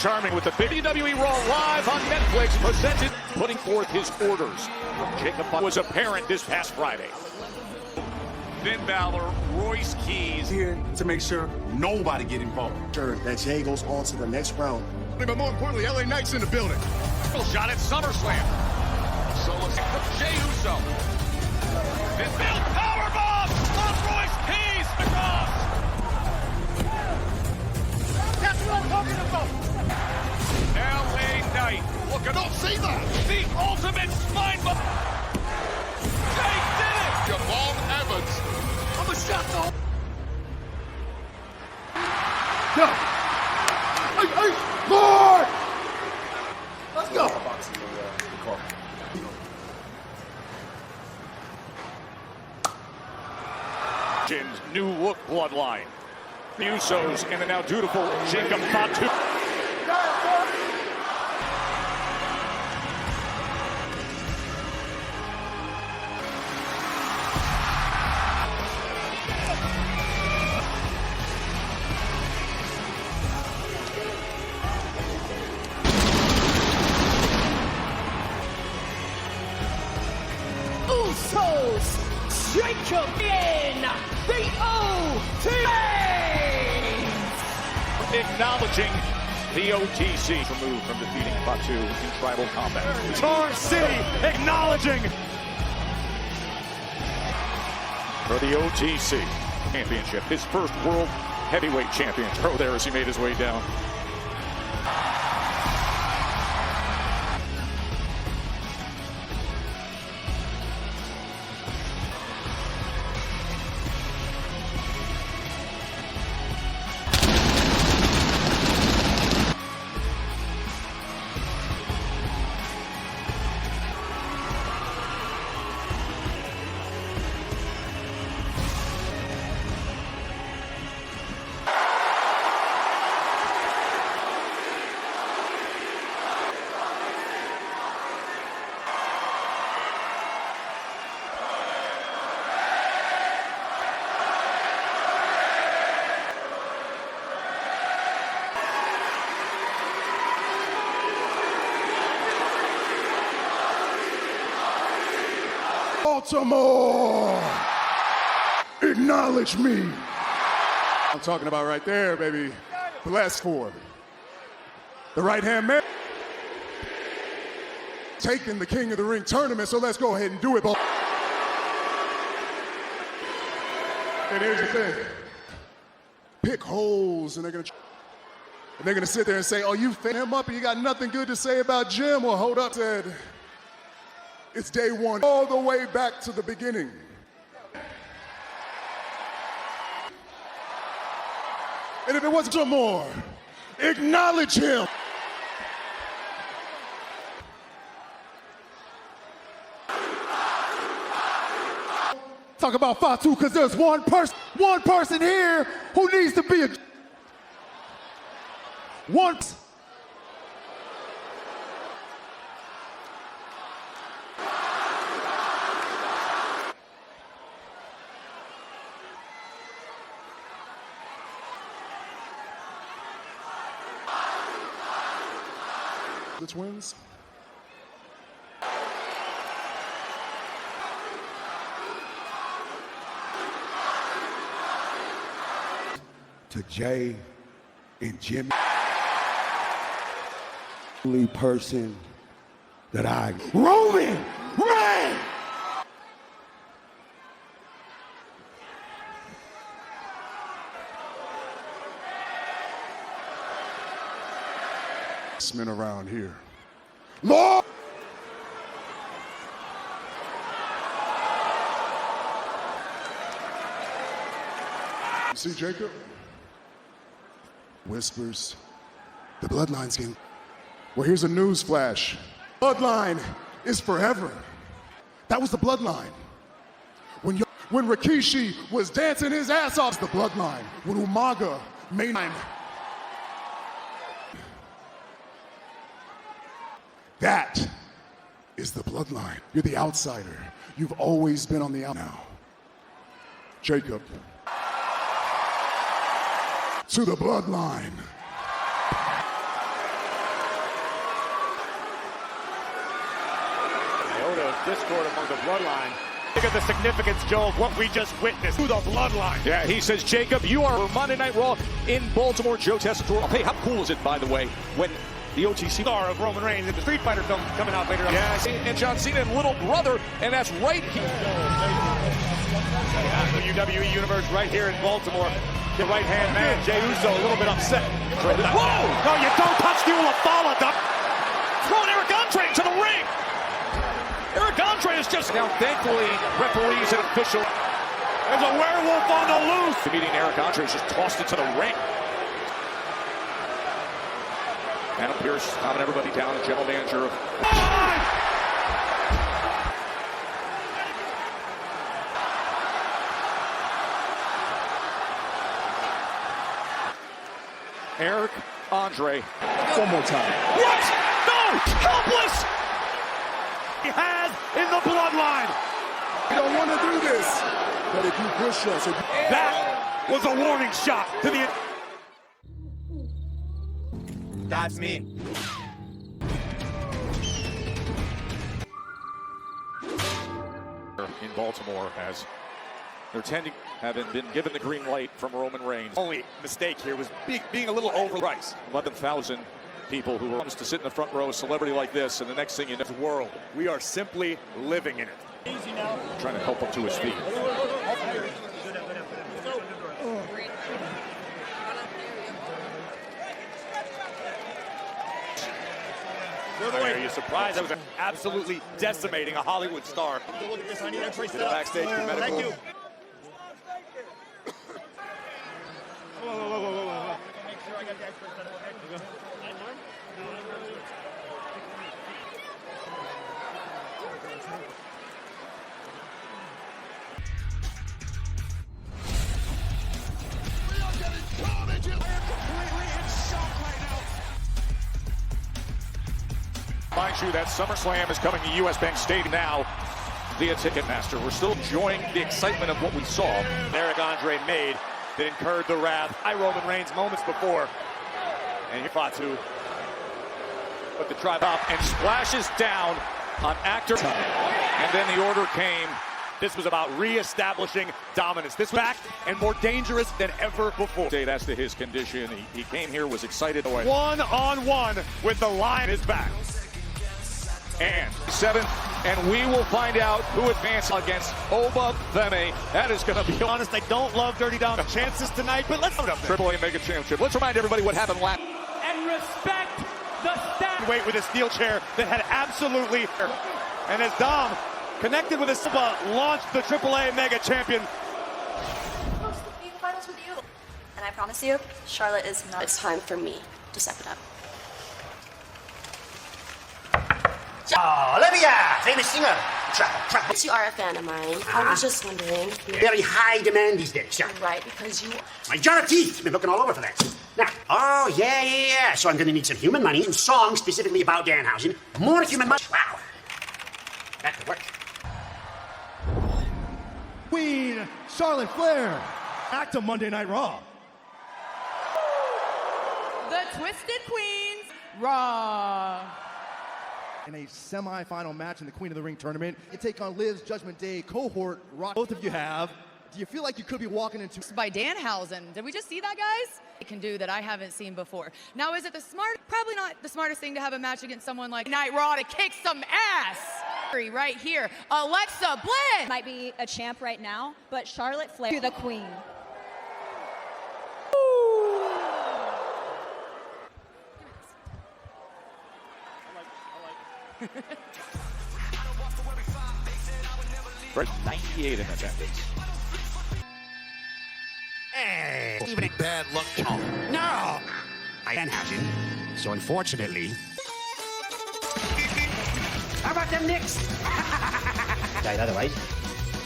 Charming with the WWE Raw live on Netflix, presented, putting forth his orders. Jacob was apparent this past Friday. Finn Balor, Royce Keys. Here to make sure nobody get involved. Sure that Jay goes on to the next round. But more importantly, LA Knight's in the building. Shot at SummerSlam. Solo Jey Uso. Finn Balor powerbomb on Royce Keys. Across. That's what I'm talking about. LA Knight. Look at Don't say that. the ultimate spine bump. Jey did it. Jamal Evans. I'm a shot though. Go. Hey, Lord. Let's go. Jin's new look bloodline. The Usos and the now dutiful Jacob Fatu. Usos, Jacob in the OT. Acknowledging the OTC. Removed from defeating Fatu in tribal combat. Tar City acknowledging. For the OTC Championship, his first World Heavyweight Champion. Throw there as he made his way down. Baltimore, acknowledge me. I'm talking about right there, baby. Blessed for the right-hand man. Taking the King of the Ring tournament, so let's go ahead and do it. And here's the thing. Pick holes, and they're gonna sit there and say, oh, you fan him up and you got nothing good to say about Jim. Well, hold up, said. It's day one, all the way back to the beginning. And if it wasn't some more, acknowledge him. Talk about Fatu, because there's one person here who needs to be once. The twins. To Jay and Jimmy. The only person that Roman Reigns! Men around here. Lord! You see Jacob? Whispers. The bloodline's getting. Well, here's a news flash. Bloodline is forever. That was the bloodline. When Rikishi was dancing his ass off, the bloodline. When Umaga made him. That is the bloodline. You're the outsider. You've always been on the out now. Jacob. To the bloodline. discord among the bloodline. Think of the significance, Joe, of what we just witnessed through the bloodline. Yeah, he says, Jacob, you are Monday Night Raw in Baltimore. Joe Tessitore. Hey, how cool is it, by the way, when the OTC Star of Roman Reigns in the Street Fighter film coming out later. Yes, and John Cena and little brother, and that's right here. The WWE Universe right here in Baltimore. The right-hand man, Jey Uso, a little bit upset. Whoa! No, you don't touch the Ulafala, Doc. Throwing Eric Andre into the ring. Eric Andre is just now, thankfully, referees and officials. There's a werewolf on the loose. The meeting Eric Andre is just tossed into the ring. Adam Pearce calming everybody down, the general manager of. Eric Andre. One more time. What? No! Helpless! He has in the bloodline. You don't want to do this. But if you push us, That was a warning shot to the. That's me. In Baltimore, as they're having been given the green light from Roman Reigns. Only mistake here was being a little overpriced. 11,000 people who were to sit in the front row, a celebrity like this, and the next thing you know, World. We are simply living in it. trying to help him to his feet. Are you surprised? That was absolutely decimating a Hollywood star. Backstage for medical. Thank you. Mind you, that SummerSlam is coming to US Bank Stadium now via Ticketmaster. We're still enjoying the excitement of what we saw. Eric Andre made that incurred the wrath by Roman Reigns moments before. And he fought to put the tribe up And splashes down on actor. And then the order came. This was about re-establishing dominance. This was back and more dangerous than ever before. Say that's to his condition. He came here, was excited. One-on-one with the Lion is back. And 7th, and we will find out who advances against Oba Femi. That is going to be Honest, I don't love Dirty Dom chances tonight, but let's put up there. AAA Mega Championship. Let's remind everybody what happened last. And respect the staff. Wait with a steel chair that had absolutely. And as Dom connected with a Silva, launched the AAA Mega Champion. Close to being finals with you. And I promise you, Charlotte is not. It's time for me to step it up. Olivia, famous singer. Since you are a fan of mine, I was just wondering. Very high demand these days, yeah. Right, because you. My jar of teeth. Been looking all over for that. Now, yeah. So I'm gonna need some human money and songs specifically about Danhausen. More human money. Wow. That could work. Queen Charlotte Flair, back to Monday Night Raw. The Twisted Queens, Raw. In a semi-final match in the Queen of the Ring tournament, you take on Liv's Judgment Day cohort, Rock. Both of you have. Do you feel like you could be walking into... By Danhausen. Did we just see that, guys? It can do that I haven't seen before. Now, is it probably not the smartest thing to have a match against someone like Night Raw to kick some ass? Right here, Alexa Bliss. Might be a champ right now, but Charlotte Flair, the queen. Right, 98 in attendance. Hey, even a bad luck charm. No! I Danhausen, so unfortunately... How about them Knicks? Died otherwise.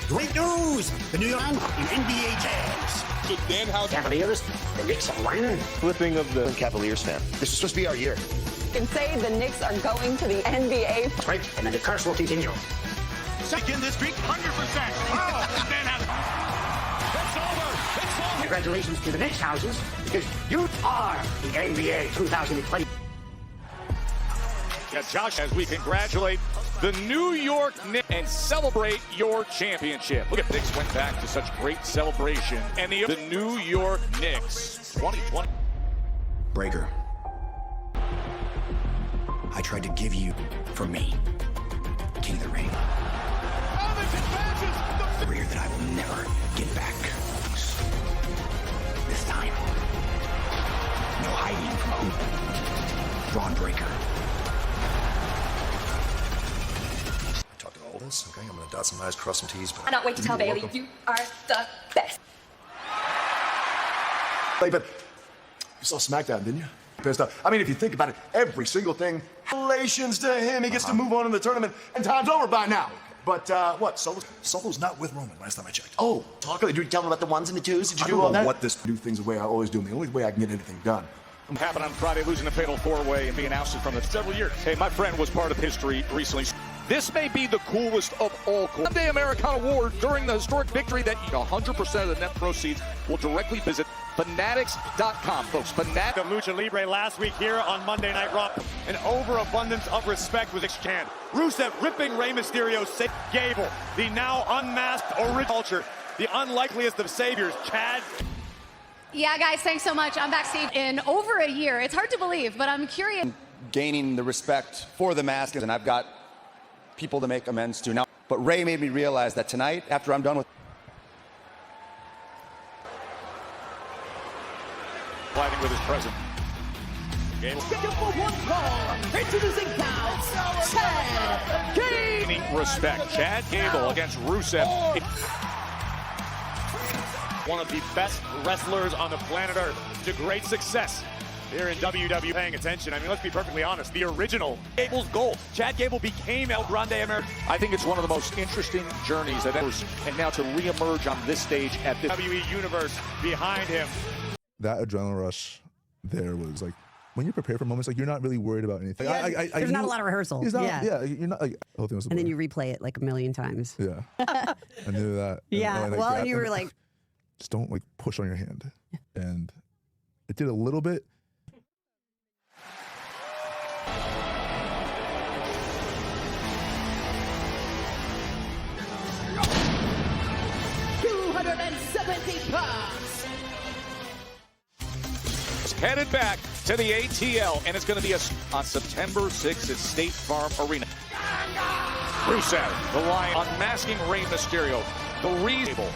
Great news! The New York in NBA Jazz. Cavaliers, the Knicks are winning. Flipping of the Cavaliers fan. This is supposed to be our year. You can say the Knicks are going to the NBA. That's right, and then the curse will continue. Begin this streak 100%. Oh, It's over. Congratulations to the Knicks houses, because you are the NBA 2020. Josh, as we congratulate the New York Knicks and celebrate your championship. Look at Knicks went back to such great celebration. And the New York Knicks 2020. Breaker. I tried to give you, for me, King of the Ring. The career that I will never get back. This time, no hiding from Oba. Braun Breaker. Talk to all this, okay? I'm gonna dot some I's, cross some T's, but... I cannot wait to tell Bailey you are the best. Hey, but you saw SmackDown, didn't you? Pissed off. I mean, if you think about it, every single thing, relations to him, he gets to move on in the tournament, and time's over by now. But, what, Solo's not with Roman, last time I checked. Oh, did you tell him about the ones and the twos? Did you do all that? What this do things the way I always do them. The only way I can get anything done. Happened on Friday, losing a fatal four-way and being ousted from it several years. Hey, my friend was part of history recently. This may be the coolest of all cool. One Day Americana Award during the historic victory that 100% of the net proceeds will directly visit Fanatics.com, folks. Fanatics of Lucha Libre last week here on Monday Night Raw. An overabundance of respect was exchanged. Rusev ripping Rey Mysterio, Gable, the now unmasked original culture, the unlikeliest of saviors, Chad. Yeah, guys, thanks so much. I'm backstage in over a year. It's hard to believe, but I'm curious. Gaining the respect for the mask, and I've got people to make amends to now. But Ray made me realize that tonight, after I'm done with fighting with his presence. Introducing now, Chad Gable. Respect. Chad Gable against Rusev. One of the best wrestlers on the planet Earth to great success here in WWE. Paying attention. I mean, let's be perfectly honest. The original Gable's goal. Chad Gable became El Grande America. I think it's one of the most interesting journeys that ever. And now to reemerge on this stage at the WWE Universe behind him. That adrenaline rush there was like, when you prepare for moments, like you're not really worried about anything. Yeah, there's not a lot of rehearsal. Yeah, you're not like, whole thing was and then you replay it like a million times. Yeah. I knew that. Yeah, and well, and you were like, just don't like push on your hand. And it did a little bit. Headed back to the ATL, and it's going to be on September 6th at State Farm Arena. Rusev, the Lion, unmasking Rey Mysterio. The reasonable.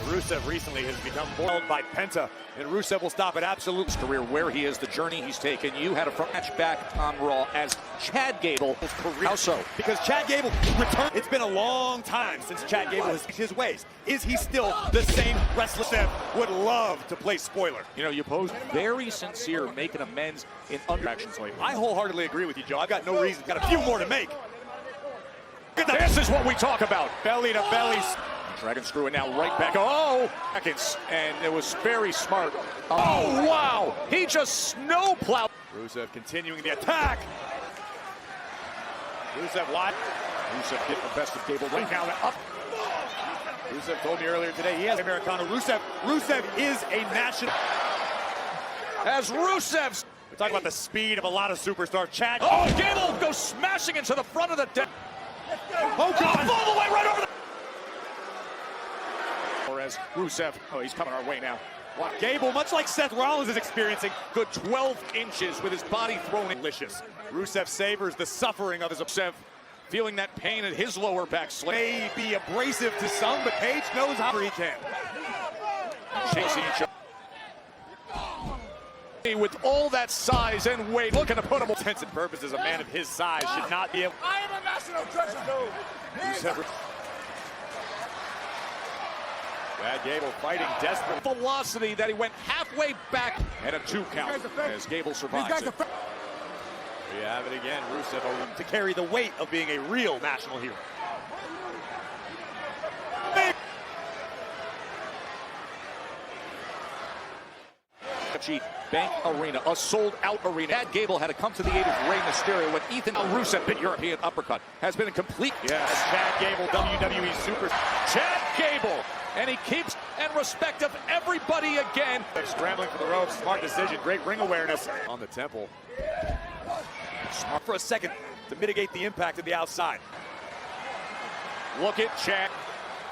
Rusev recently has become boiled by Penta, and Rusev will stop at absolute career where he is, the journey he's taken. You had a match back on Raw as Chad Gable. His career. How so? Because Chad Gable returned. It's been a long time since Chad Gable has changed his ways. Is he still the same wrestler? Rusev would love to play spoiler. You know, you posed very sincere, making amends in underactions lately. I wholeheartly agree with you, Joe. I've got no reason. Got a few more to make. This is what we talk about. Belly to belly. Dragon screw it now right back. Oh, seconds, and it was very smart. Oh, wow. He just snowplowed. Rusev continuing the attack. Rusev live. Rusev getting the best of Gable right now. Up. Rusev told me earlier today he has Americana. Rusev is a national. As Rusev's. We're talking about the speed of a lot of superstars. Chad. Oh, Gable goes smashing into the front of the deck. Oh, God. All the way right over the. As Rusev, he's coming our way now. Wow. Gable, much like Seth Rollins is experiencing, good 12 inches with his body thrown in. Delicious. Rusev savors the suffering of his Rusev, feeling that pain at his lower back. May be abrasive to some, but Paige knows how he can. Chasing each other. With all that size and weight, looking to put him. Intents and purposes, a man of his size should not be able. I am a national treasure, dude. Chad Gable fighting desperate. Velocity that he went halfway back and a 2 count as Gable survives it. We have it again. Rusev to carry the weight of being a real national hero. Bank Arena, a sold-out arena. Chad Gable had to come to the aid of Rey Mysterio when Ethan Rusev, big European uppercut, has been a complete. Yes, Chad Gable, WWE Super. Chad Gable, and he keeps and respect of everybody again. Scrambling for the ropes, smart decision, great ring awareness on the temple. For a second to mitigate the impact of the outside. Look at Chad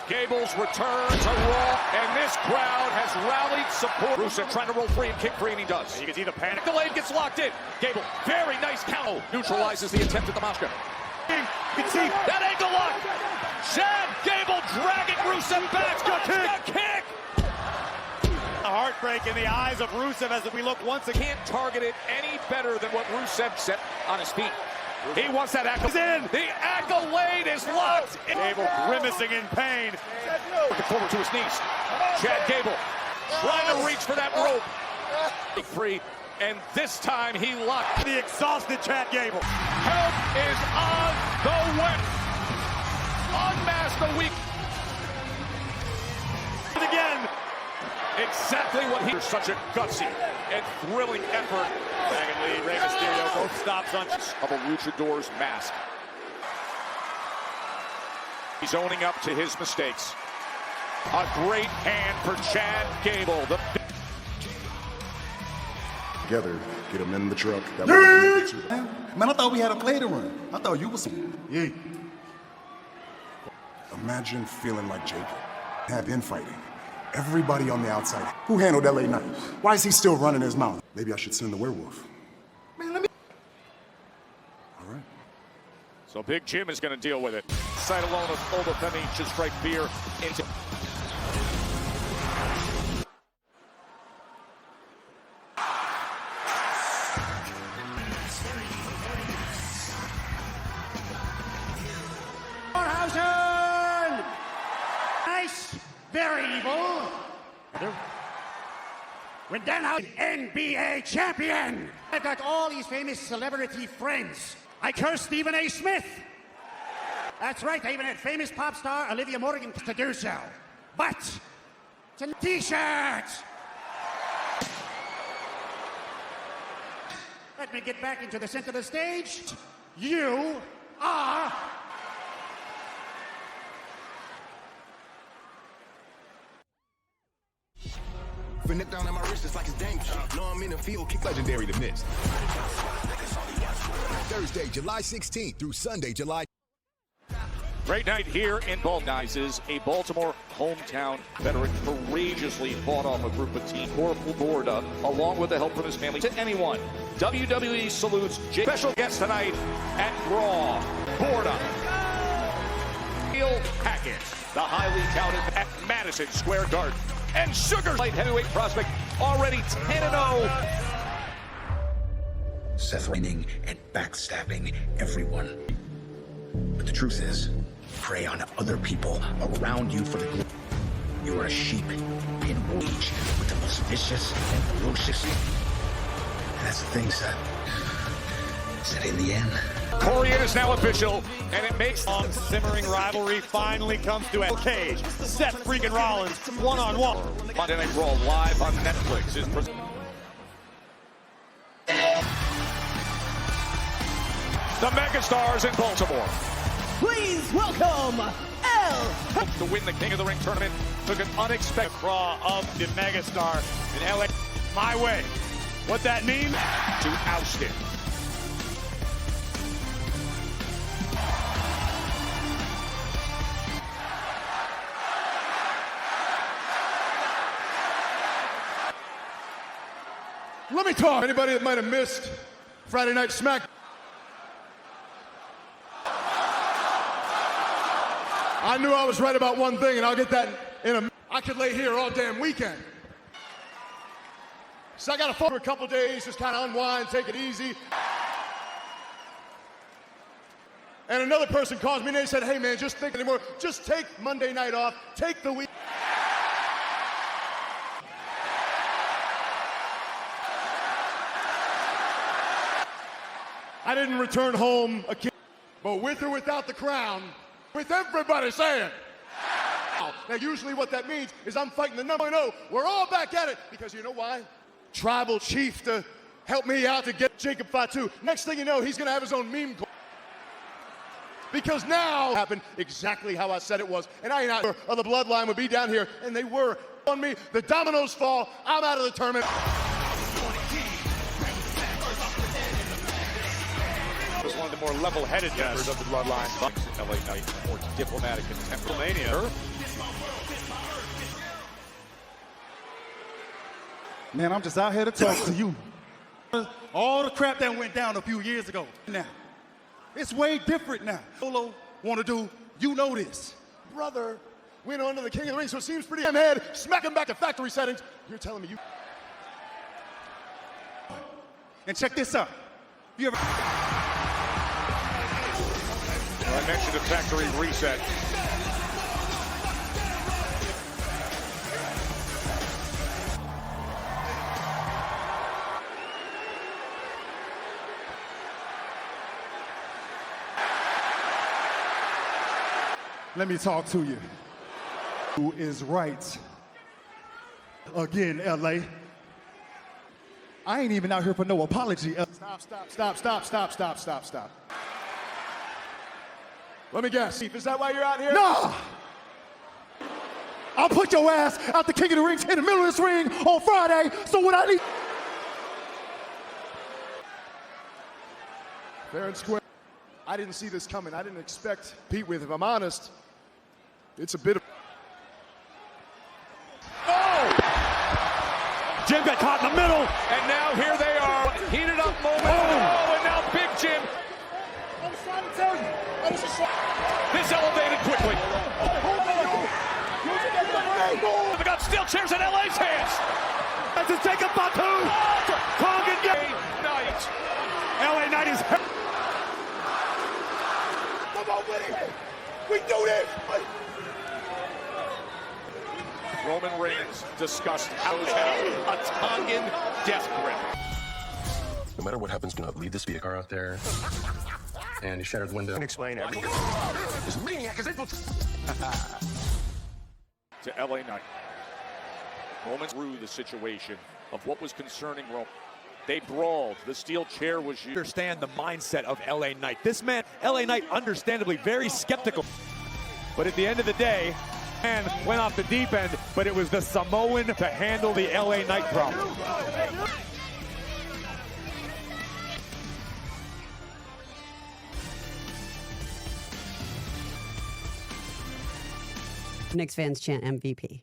Gable's return to Raw, and this crowd has rallied support. Rusev trying to roll free and kick free, and he does. You can see the panic. Delayed gets locked in. Gable, very nice counter. Neutralizes the attempt at the Mosca. You can see that ankle lock. Chad Gable dragging Rusev back. The kick. A heartbreak in the eyes of Rusev as we look once again. Can't target it any better than what Rusev set on his feet. He wants that accolade. The accolade is locked. Gable grimacing in pain. Looking forward to his knees. Chad Gable trying to reach for that rope. Free, and this time he locked. The exhausted Chad Gable. Help is on the way. Unmask the weak. Again. Exactly what he. Such a gutsy and thrilling effort. Dragon Lee, Rey Mysterio, both stops on of a luchador's mask. He's owning up to his mistakes. A great hand for Chad Gable. Together, get him in the truck. Man, I thought we had a play to run. I thought you was. Yeah. Imagine feeling like Jacob. Have infighting. Everybody on the outside. Who handled LA Knight? Why is he still running his mouth? Maybe I should send the werewolf. Man, let me. All right. So Big Jim is going to deal with it. Sight alone of Oba Femi should strike fear into. Nice, very evil. When Danhausen NBA champion, I've got all these famous celebrity friends. I curse Stephen A. Smith. That's right, I even had famous pop star Olivia Morgan to do so. But it's a t-shirt. Let me get back into the center of the stage. You are... If a nip down on my wrist, it's like it's dangerous. No, I'm in the field, kick legendary to miss. Thursday, July 16th through Sunday, July. Great night here in Baltimore. A Baltimore hometown veteran courageously fought off a group of Team Corporal Borda, along with the help from his family. To anyone, WWE salutes special guest tonight at Raw, Borda. Neil Hackett, the highly touted at Madison Square Garden. And Sugar, light heavyweight prospect, already 10-0. Seth winning and backstabbing everyone. But the truth is, prey on other people around you for the glory. You are a sheep in rage with the most vicious and ferocious. And that's the thing, Seth. Said in the end. Corian is now official, and it makes long simmering rivalry finally comes to a cage. Seth freaking Rollins one-on-one. Monday Night Raw live on Netflix is the megastars in Baltimore. Please welcome L. To win the King of the Ring tournament took an unexpected draw of the megastar in LA. My way. What that means? To oust him. Let me talk. Anybody that might have missed Friday Night Smack. I knew I was right about one thing, and I'll get that in a minute. I could lay here all damn weekend. So I got to phone for a couple days, just kind of unwind, take it easy. And another person calls me and they said, hey man, just think anymore. Just take Monday night off, take the week. I didn't return home a kid, but with or without the crown, with everybody saying. Now, usually what that means is I'm fighting the number 0. We're all back at it because you know why? Tribal chief to help me out to get Jacob Fatu. Next thing you know, he's going to have his own meme. Because now happened exactly how I said it was. And I ain't out of the bloodline would be down here, and they were on me. The dominoes fall. I'm out of the tournament. more level-headed members of the bloodline. LA Knight, more diplomatic and temperamental. Man, I'm just out here to talk to you. All the crap that went down a few years ago. Now, it's way different now. Solo want to do, you know this. Brother went on to the King of the Ring, so it seems pretty damn head. Smack him back at factory settings. You're telling me you... And check this out. You ever... I mentioned a factory reset. Let me talk to you. Who is right? Again, LA. I ain't even out here for no apology. Stop. Let me guess. Is that why you're out here? No! I'll put your ass out the King of the Ring in the middle of this ring on Friday, so what I need... Fair and square. I didn't see this coming. I didn't expect Pete with, if I'm honest, it's a bit of... Oh! Jim got caught in the middle. And now here they are. Heated up moment. Oh, and now Big Jim. I was trying to tell you. This elevated quickly. The gun steel chairs in LA's hands. That's a Jacob Batu. Tongan game. Knight. LA Knight is hurt. Come on, Willie. We do this. Roman Reigns discussed how to have a Tongan death grip. No matter what happens, do not leave this vehicle out there. And he shattered the window. I can explain everything. This maniac is able to... To LA Knight. Roman through the situation of what was concerning Roman. They brawled. The steel chair was used. Understand the mindset of LA Knight. This man, LA Knight, understandably very skeptical. But at the end of the day, man went off the deep end, but it was the Samoan to handle the LA Knight problem. Knicks fans chant MVP.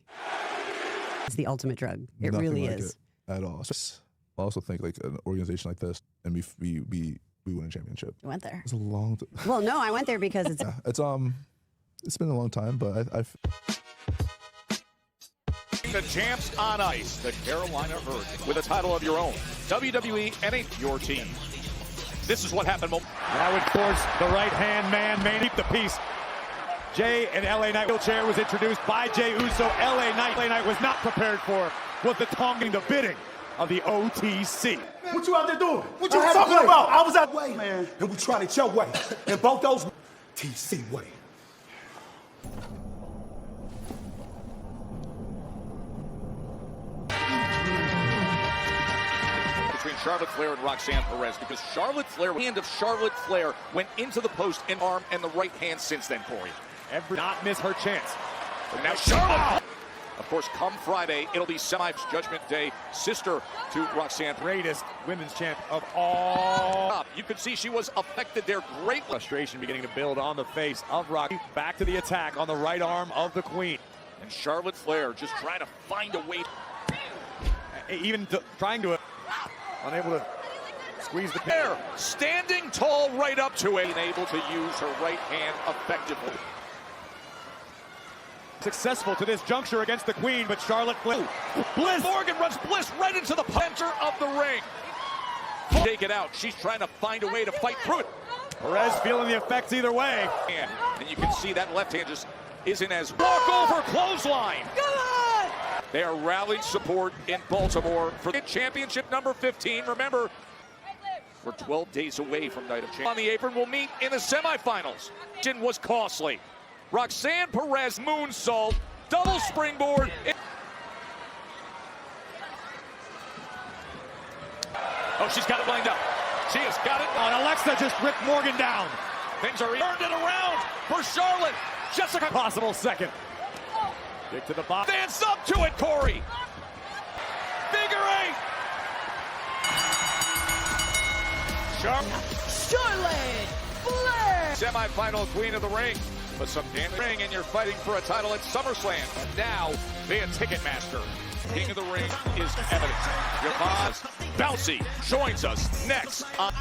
It's the ultimate drug. It Nothing really like is. It at all. I also think like an organization like this, and we win a championship. You went there. It's a long. Well, no, I went there because it's. Yeah, it's been a long time, but I've. The champs on ice, the Carolina Hurricanes, with a title of your own. WWE and your team. This is what happened. Now would force the right-hand man, keep the piece. Jay and LA Knight wheelchair was introduced by Jay Uso. LA Knight was not prepared for was the Tongan, the bidding of the OTC. What you out there doing? What you talking about? I was out way, man. And we tried it your way. And both those TC way. Between Charlotte Flair and Roxanne Perez, because Charlotte Flair, hand of Charlotte Flair went into the post and arm and the right hand since then, Corey. Not miss her chance. But now Charlotte. Of course, come Friday, it'll be Judgment Day. Sister to Roxanne. Greatest women's champ of all. You could see she was affected there greatly. Frustration beginning to build on the face of Roxy. Back to the attack on the right arm of the Queen. And Charlotte Flair just trying to find a way. Even trying to, unable to squeeze the pair. Standing tall right up to it. Able to use her right hand effectively. Successful to this juncture against the Queen, but Charlotte Bliss. Morgan runs Bliss right into the center of the ring. Take it out. She's trying to find a way to fight through it. Perez feeling the effects either way. And you can see that left hand just isn't as walkover clothesline. Come on! They are rallying support in Baltimore for the championship number 15. Remember, we're 12 days away from Night of Champions. On the apron, we'll meet in the semifinals. It was costly. Roxanne Perez moonsault, double springboard. Oh, she's got it lined up. She has got it. And Alexa just ripped Morgan down. Things are turned it around for Charlotte. Jessica. Possible second. Kick to the bottom. Dance up to it, Corey. Figure eight. Charlotte Flair. Semi-final queen of the ring. But some damage ring, and you're fighting for a title at SummerSlam. And now, via Ticketmaster, King of the Ring is evident. Javon Bouncy joins us next on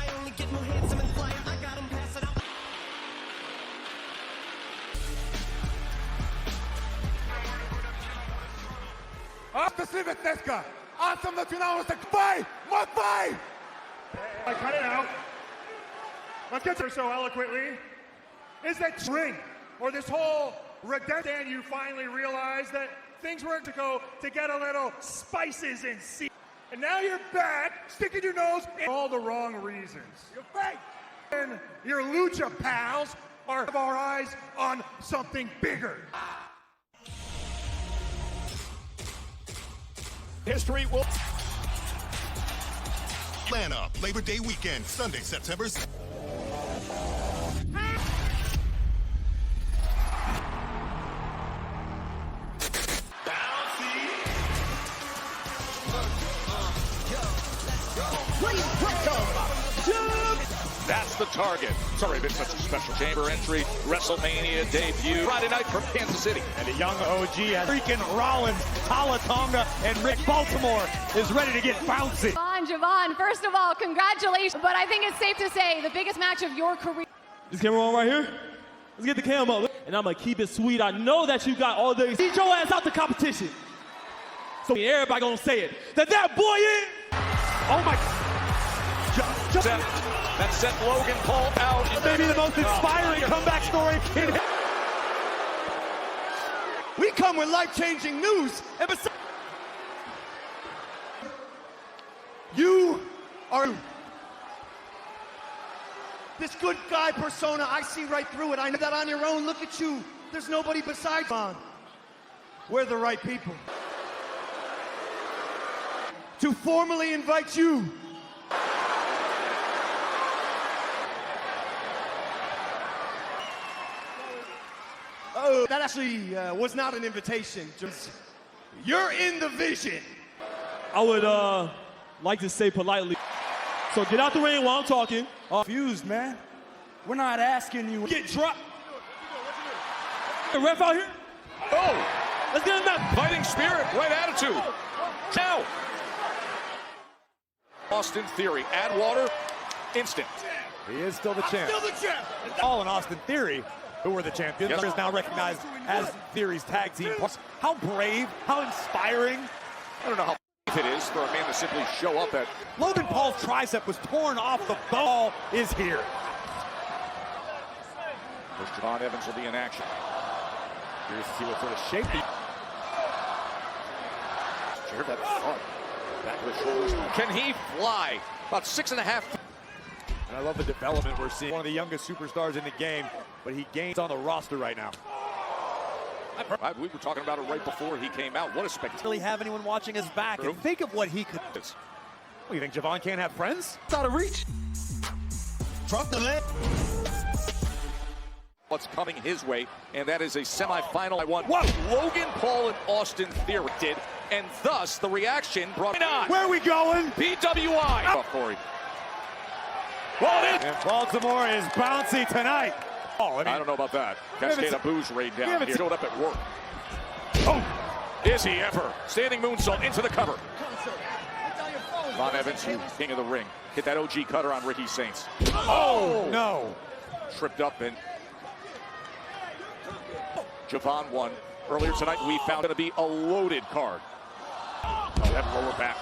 Awesome, fight! Must fight! I cut it out. Let's get to so eloquently. Is that ring or this whole redemption? You finally realize that things were to go to get a little spices and see. And now you're back, sticking your nose in all the wrong reasons. You're fake. And your lucha pals are our eyes on something bigger. history. Will Atlanta, Labor Day weekend, Sunday, September 6th. That's the target. Sorry, been such a special chamber entry. WrestleMania debut. Friday night from Kansas City. And the young OG has freaking Rollins, Talatonga, and Rick Baltimore is ready to get bouncy. Javon, first of all, congratulations. But I think it's safe to say the biggest match of your career. This camera on right here? Let's get the camera up. And I'm going to keep it sweet. I know that you got all the... Get your ass out the competition. So everybody going to say it. That boy is... Oh, my... That sent Logan Paul out. Maybe the most inspiring comeback story in history. We come with life-changing news. And besides, you are this good guy persona. I see right through it. I know that on your own. Look at you. There's nobody besides on. We're the right people to formally invite you. Oh, that actually was not an invitation. Just, you're in the vision. I would like to say politely. So get out the ring while I'm talking. Confused, man. We're not asking you. Get dropped. The ref out here? Oh! Let's get him back. Fighting spirit, right attitude. Now. Austin Theory, add water, instant. He is still the champ. Still the champ. All in Austin Theory, who were the champions, Yes. is now recognized as Theory's tag team. How brave, how inspiring. I don't know how it is for a man to simply show up at. Logan Paul's tricep was torn off the ball. Is here. First, Javon Evans will be in action. Here's to see what sort of shape he. Sure, that's fun. Back of the shoulders. Can he fly? About 6.5. And I love the development we're seeing. One of the youngest superstars in the game, but he gains on the roster right now. We were talking about it right before he came out. What a spectacle. Really have anyone watching his back and think of what he could do. Well, you think Javon can't have friends? It's out of reach. Drop the leg. What's coming his way, and that is a semifinal. I won what Logan Paul and Austin Theory did, and thus the reaction brought on. Where are we going? PWI. Oh, Corey. And Baltimore is bouncy tonight. Oh, I don't know about that. Cascade of booze raid down here. Showed up at work. Oh! Is he ever? Standing moonsault into the cover. Von Evans, king of the ring. Hit that OG cutter on Ricky Saints. Oh! No. Tripped up and Javon won. Earlier tonight, we found it to be a loaded card. Oh, that lower back.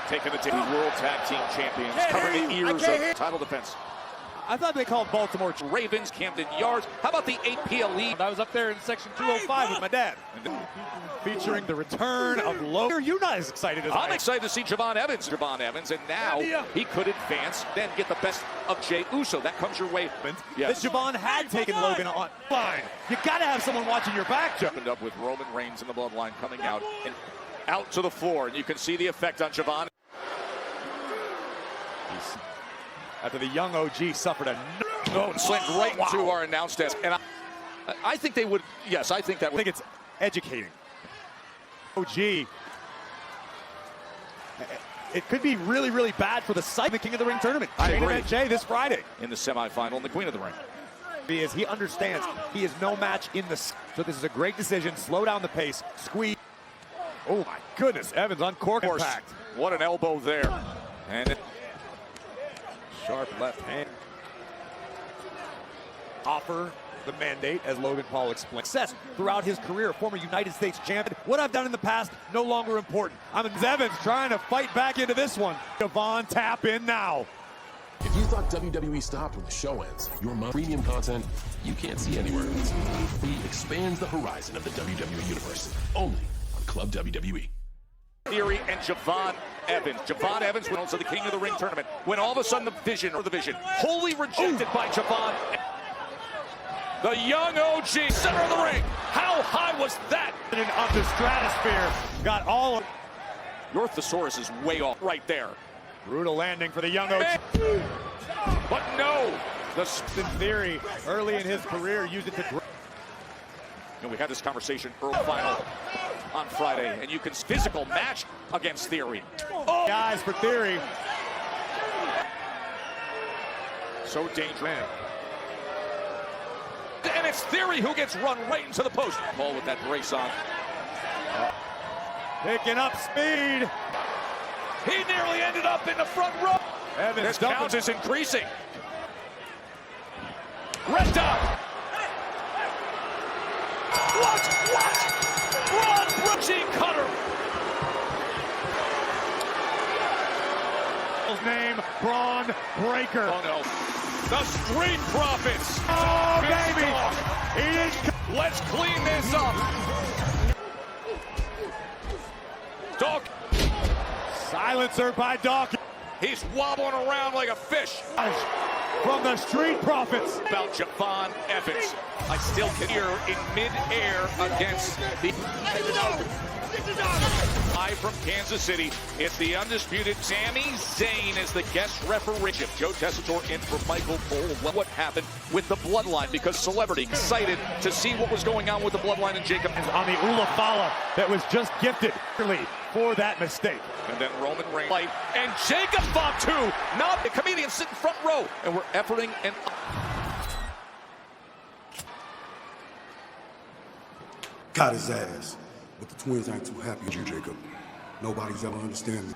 Taking the World Tag Team Champions. Covering the ears of title defense. I thought they called Baltimore Ravens, Camden Yards. How about the 8 PLE? I was up there in section 205 with my dad. Featuring the return of Logan. You're not as excited as I'm excited to see Javon Evans. And now he could advance, then get the best of Jey Uso. That comes your way. Yes. That Javon had taken Logan on line. You got to have someone watching your back. Jumping up with Roman Reigns in the bloodline coming out and out to the floor. And you can see the effect on Javon. After the young OG suffered a slammed right into our announce desk. And I think they would, yes, I think that would. I think it's educating. OG It could be really, really bad for the site of the King of the Ring tournament. I Main agree. Event Jay this Friday. In the semifinal in the Queen of the Ring. He understands he is no match in the... So this is a great decision. Slow down the pace. Squeeze. Oh my goodness, Evans on cork impact. What an elbow there. And Sharp left hand. Offer the mandate, as Logan Paul explained. Success throughout his career, former United States champion. What I've done in the past, no longer important. Evans trying to fight back into this one. Devon tap in now. If you thought WWE stopped when the show ends, your premium content you can't see anywhere else. He expands the horizon of the WWE universe, only on Club WWE. Theory and Javon Evans. Javon Evans wins to the King of the Ring tournament when all of a sudden the Vision, wholly rejected by Javon. The young OG, center of the ring. How high was that? Of the stratosphere. Got all of... Your thesaurus is way off right there. Brutal landing for the young OG. But no. The Theory, early in his career, used it to... And we had this conversation early final on Friday, and you can physical match against Theory. Oh! Guys for Theory. So dangerous. And it's Theory who gets run right into the post. Paul with that brace on. Picking up speed. He nearly ended up in the front row. Evans this count is increasing. Red dot. What? Braun Brooksy Cutter. His name, Braun Breaker. Oh no. The Street Profits. Oh, baby. He didn't... Let's clean this up. Dawk. Silencer by Dawkins. He's wobbling around like a fish. From the Street Profits. About Javon Evans. I still can hear in mid-air against the... Live from Kansas City, it's the undisputed Sami Zayn as the guest referee. Joe Tessitore in for Michael Cole. What happened with the Bloodline? Because celebrity excited to see what was going on with the Bloodline and Jacob. On the Ulafala that was just gifted for that mistake. And then Roman Reigns and Jacob Fatu, not the comedian sitting front row, and we're efforting and Got his ass. But the twins ain't too happy with you, Jacob. Nobody's ever understand me.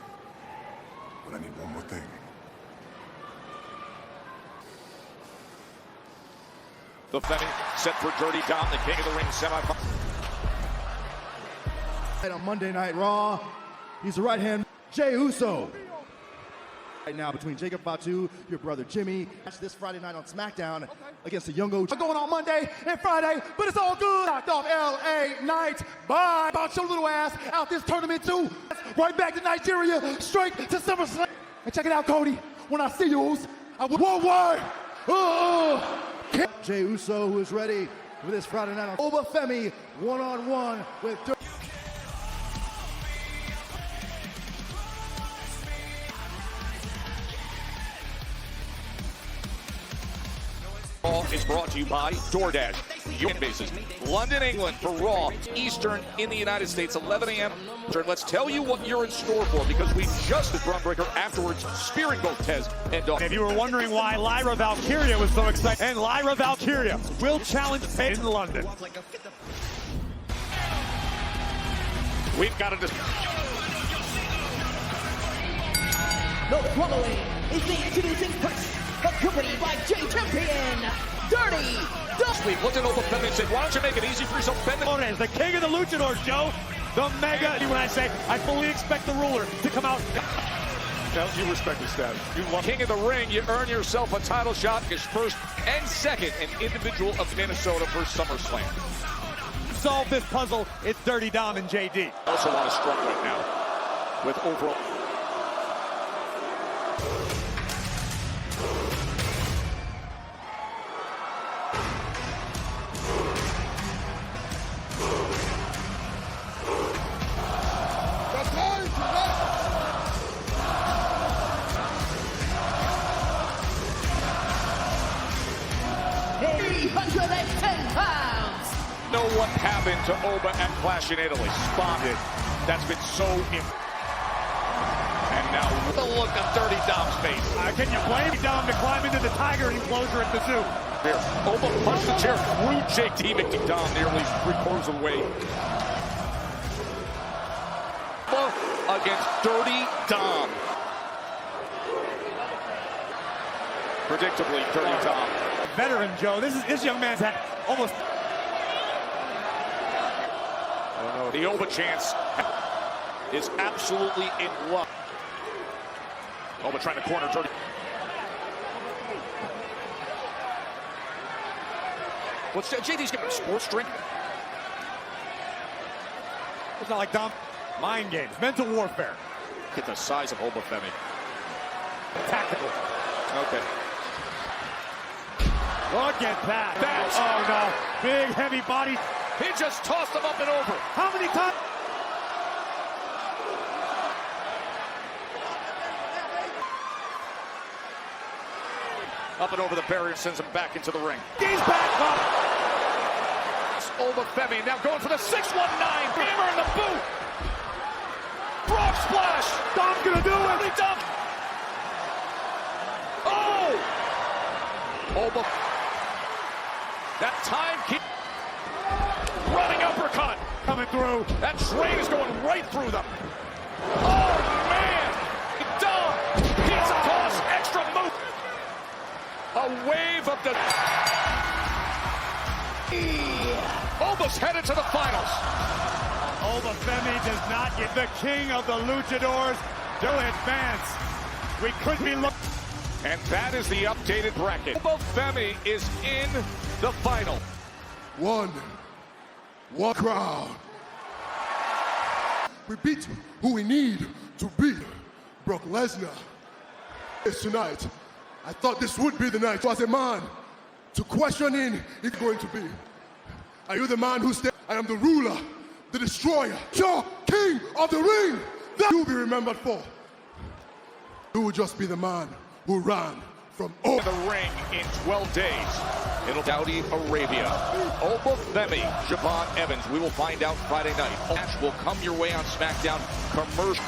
But I need one more thing. the Femi set for Dirty Dom, the King of the Ring semifinal. On Monday Night Raw, he's the right hand Jey Uso. Right now between Jacob Fatu, your brother Jimmy. Watch this Friday night on SmackDown against the Young OG. Going on Monday and Friday, but it's all good. Knocked off LA Knight. Bye. About your little ass out this tournament too. Right back to Nigeria, straight to SummerSlam. And check it out, Cody. When I see you, I will worldwide. Jey Uso, who is ready for this Friday night on Oba Femi, one-on-one with. Is brought to you by DoorDash. Your bases. London, England for Raw. Eastern in the United States, 11 a.m. Let's tell you what you're in store for because we just did Braun Breaker afterwards, spearing both Tez and Dawkins. If you were wondering why Lyra Valkyria was so excited, and Lyra Valkyria will challenge Paige in London. We've got to The following is the introducing first, accompanied by J Champion, Dirty Dom. We looked at Oba Femi and said, why don't you make it easy for yourself, bend it. As the king of the luchadors, Joe, the mega, when I say, I fully expect the ruler to come out. Now, you respect the status. You love King of the Ring, you earn yourself a title shot as first and second an individual of Minnesota for SummerSlam. Solve this puzzle, it's Dirty Dom and JD. Also on a strong right now with overall. Know what happened to Oba at Clash in Italy. Spotted. That's been so and now. The look of Dirty Dom's face. Can you blame Dom to climb into the tiger enclosure at the zoo? Here, Oba punched the chair through JT Dom nearly 3/4 of the way. Oba against Dirty Dom. Predictably, Dirty Dom. Veteran Joe. This young man's had almost. Oh no, the Oba chance is absolutely in love. Oba trying to corner Dirty. What's JT's giving a sports drink? It's not like Dom. Mind games, mental warfare. Look at the size of Oba Femi. Tactical. Okay. Look at that. Oh no. Big heavy body. He just tossed him up and over. How many times? Up and over the barrier, sends him back into the ring. He's back up. Oba Femi now going for the 619. Hammer in the boot. Frog splash. Dom's gonna do it. Dirty Dom. Oh! Oba. That time keep running uppercut. Coming through. That train is going right through them. Oh, man. Dom. Pizza toss. Extra move. A wave of the... Oba's headed to the finals. Oba Femi does not get the king of the luchadors to advance. We could be looking. And that is the updated bracket. Oba Femi is in the final. One crowd. We beat who we need to beat. Brock Lesnar. It's tonight. I thought this would be the night. So as a man, to question in, it's going to be. Are you the man who said, I am the ruler, the destroyer, your king of the ring? That you'll be remembered for. You will just be the man who ran from the ring in 12 days. It'll Saudi Arabia. Oba Femi, Javon Evans. We will find out Friday night. Match will come your way on SmackDown. Commercial.